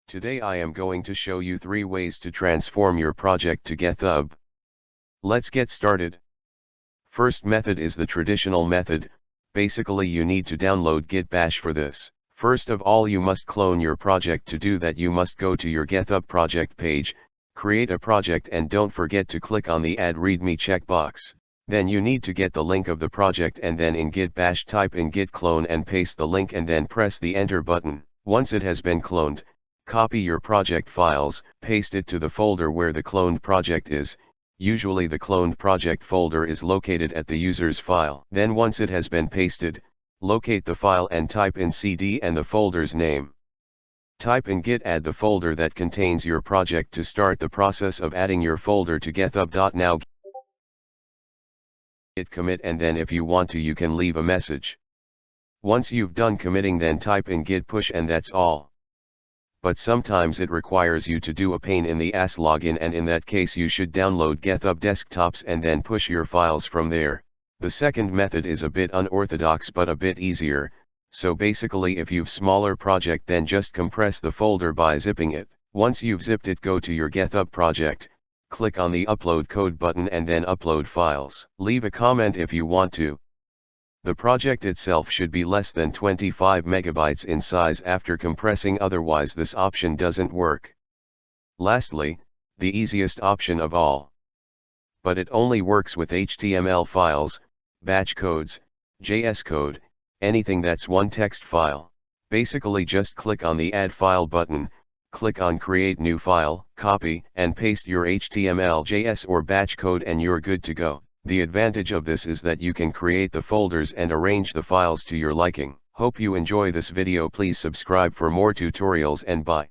Today I am going to show you 3 ways to transform your project to Github. Let's get started. First method is the traditional method. Basically you need to download Git Bash for this. First of all you must clone your project. To do that you must go to your Github project page, create a project and don't forget to click on the Add README checkbox. Then you need to get the link of the project and then in Git Bash type in git clone and paste the link and then press the enter button. Once it has been cloned, copy your project files, paste it to the folder where the cloned project is. Usually the cloned project folder is located at the user's file. Then once it has been pasted, locate the file and type in cd and the folder's name. Type in git add the folder that contains your project to start the process of adding your folder to Github. Now git commit and then if you want to you can leave a message. Once you've done committing then type in git push and that's all. But sometimes it requires you to do a pain in the ass login and in that case you should download Github desktops and then push your files from there. The second method is a bit unorthodox but a bit easier, so basically if you've smaller project then just compress the folder by zipping it. Once you've zipped it go to your Github project, click on the upload code button and then upload files. Leave a comment if you want to. The project itself should be less than 25 megabytes in size after compressing, otherwise this option doesn't work. Lastly, the easiest option of all. But it only works with HTML files, batch codes, JS code, anything that's one text file. Basically just click on the add file button, click on create new file, copy and paste your HTML, JS or batch code and you're good to go. The advantage of this is that you can create the folders and arrange the files to your liking. Hope you enjoy this video. Please subscribe for more tutorials and bye.